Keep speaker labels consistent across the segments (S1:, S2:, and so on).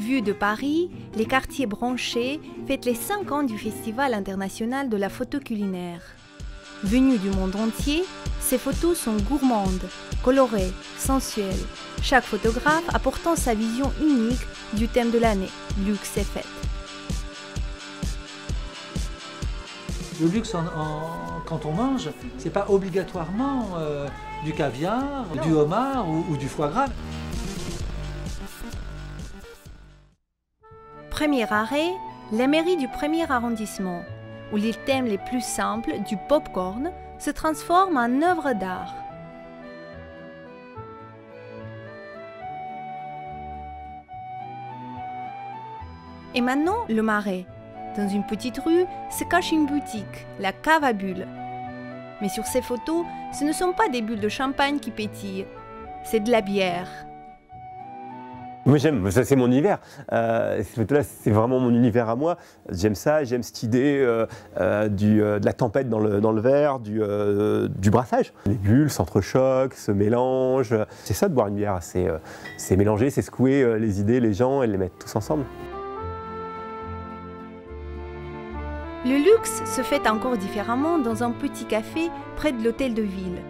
S1: Vue de Paris, les quartiers branchés fêtent les 5 ans du Festival international de la photo culinaire. Venues du monde entier, ces photos sont gourmandes, colorées, sensuelles, chaque photographe apportant sa vision unique du thème de l'année, luxe et fête.
S2: Le luxe, quand on mange, c'est pas obligatoirement du caviar, du homard ou du foie gras.
S1: Premier arrêt, la mairie du 1er arrondissement, où les thèmes les plus simples du pop-corn se transforment en œuvres d'art. Et maintenant, le Marais. Dans une petite rue se cache une boutique, la Cave à Bulles. Mais sur ces photos, ce ne sont pas des bulles de champagne qui pétillent, c'est de la bière.
S3: Moi j'aime, ça c'est mon univers. Ces photos-là, c'est vraiment mon univers à moi. J'aime ça, j'aime cette idée de la tempête dans le verre, du brassage. Les bulles s'entrechoquent, se mélangent. C'est ça de boire une bière, c'est mélanger, c'est secouer les idées, les gens et les mettre tous ensemble.
S1: Le luxe se fait encore différemment dans un petit café près de l'hôtel de ville.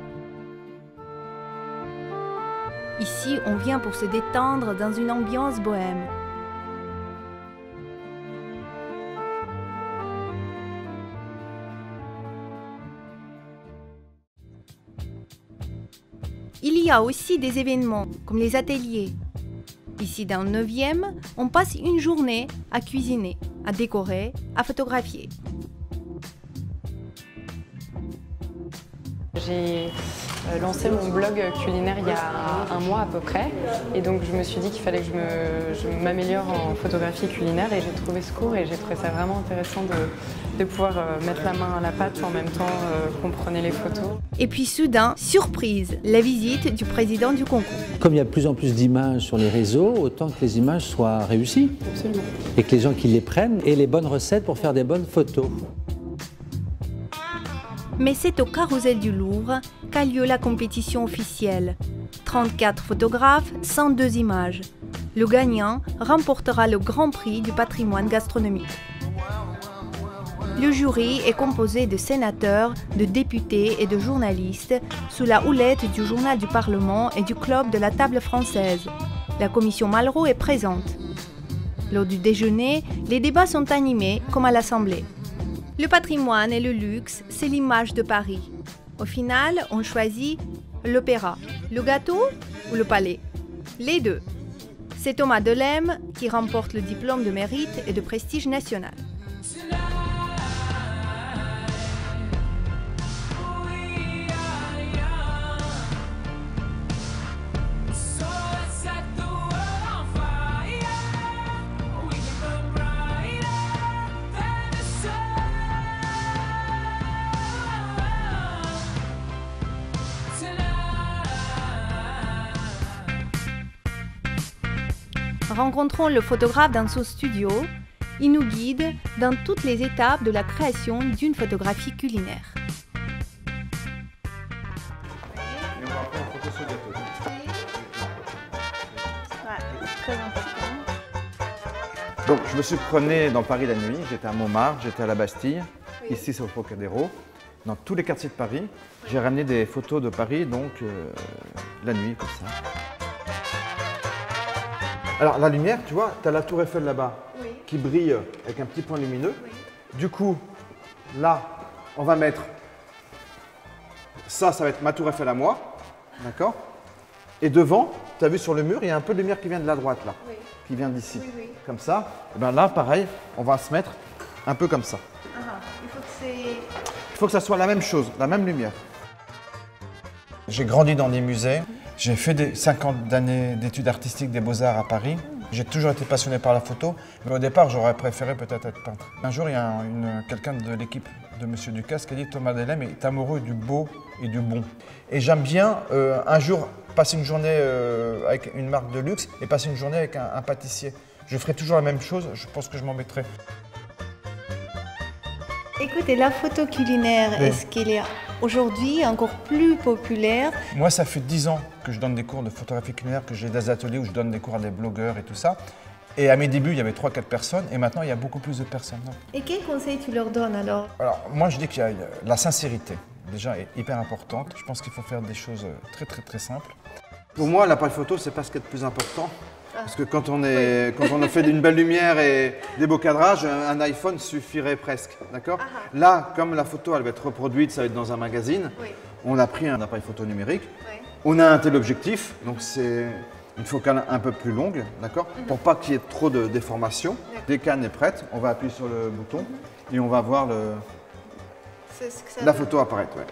S1: Ici, on vient pour se détendre dans une ambiance bohème. Il y a aussi des événements, comme les ateliers. Ici, dans le 9e, on passe une journée à cuisiner, à décorer, à photographier.
S4: J'ai lancé mon blog culinaire il y a un mois à peu près et donc je me suis dit qu'il fallait que je m'améliore en photographie culinaire et j'ai trouvé ce cours et j'ai trouvé ça vraiment intéressant de pouvoir mettre la main à la pâte en même temps qu'on prenait les photos.
S1: Et puis soudain, surprise, la visite du président du concours.
S5: Comme il y a de plus en plus d'images sur les réseaux, autant que les images soient réussies.
S4: Absolument.
S5: Et que les gens qui les prennent aient les bonnes recettes pour faire des bonnes photos.
S1: Mais c'est au Carrousel du Louvre qu'a lieu la compétition officielle. 34 photographes, 102 images. Le gagnant remportera le Grand Prix du patrimoine gastronomique. Le jury est composé de sénateurs, de députés et de journalistes sous la houlette du Journal du Parlement et du Club de la Table française. La commission Malraux est présente. Lors du déjeuner, les débats sont animés comme à l'Assemblée. Le patrimoine et le luxe, c'est l'image de Paris. Au final, on choisit l'opéra, le gâteau ou le palais. Les deux. C'est Thomas Delem qui remporte le diplôme de mérite et de prestige national. Rencontrons le photographe dans son studio. Il nous guide dans toutes les étapes de la création d'une photographie culinaire.
S6: Et on va prendre une photo sur le gâteau.
S1: Ouais, très important.
S6: Donc je me suis promené dans Paris la nuit, j'étais à Montmartre, j'étais à la Bastille, ici c'est au Trocadéro. Dans tous les quartiers de Paris, j'ai ramené des photos de Paris, donc la nuit comme ça. Alors la lumière, tu vois, tu as la tour Eiffel là-bas qui brille avec un petit point lumineux. Oui. Du coup, là, on va mettre ça, ça va être ma tour Eiffel à moi, d'accord? Et devant, tu as vu sur le mur, il y a un peu de lumière qui vient de la droite là, qui vient d'ici, comme ça. Et bien là, pareil, on va se mettre un peu comme ça. Il faut que ça soit la même chose, la même lumière. J'ai grandi dans des musées. J'ai fait 50 années d'études artistiques des Beaux-Arts à Paris. J'ai toujours été passionné par la photo, mais au départ, j'aurais préféré peut-être être peintre. Un jour, il y a quelqu'un de l'équipe de M. Ducasse qui a dit « Thomas Delem est amoureux du beau et du bon ». Et j'aime bien un jour passer une journée avec une marque de luxe et passer une journée avec un pâtissier. Je ferai toujours la même chose, je pense que je m'embêterai.
S1: Écoutez, la photo culinaire, est-ce qu'elle est aujourd'hui encore plus populaire?
S6: Moi, ça fait 10 ans que je donne des cours de photographie culinaire, que j'ai des ateliers où je donne des cours à des blogueurs et tout ça. Et à mes débuts, il y avait 3-4 personnes et maintenant, il y a beaucoup plus de personnes.
S1: Et quel conseil tu leur donnes alors?
S6: Alors, moi, je dis qu'il y a la sincérité, déjà, est hyper importante. Je pense qu'il faut faire des choses très simples. Pour moi, l'appareil photo, c'est pas ce qui est le plus important. Parce que quand on a fait d'une belle lumière et des beaux cadrages, un iPhone suffirait presque, d'accord? Là, comme la photo, elle va être reproduite, ça va être dans un magazine, on a pris un appareil photo numérique. On a un téléobjectif, donc c'est une focale un peu plus longue, d'accord? Pour pas qu'il y ait trop de déformation. Dès qu'Anne est prête, on va appuyer sur le bouton et on va voir la photo apparaître. Ouais.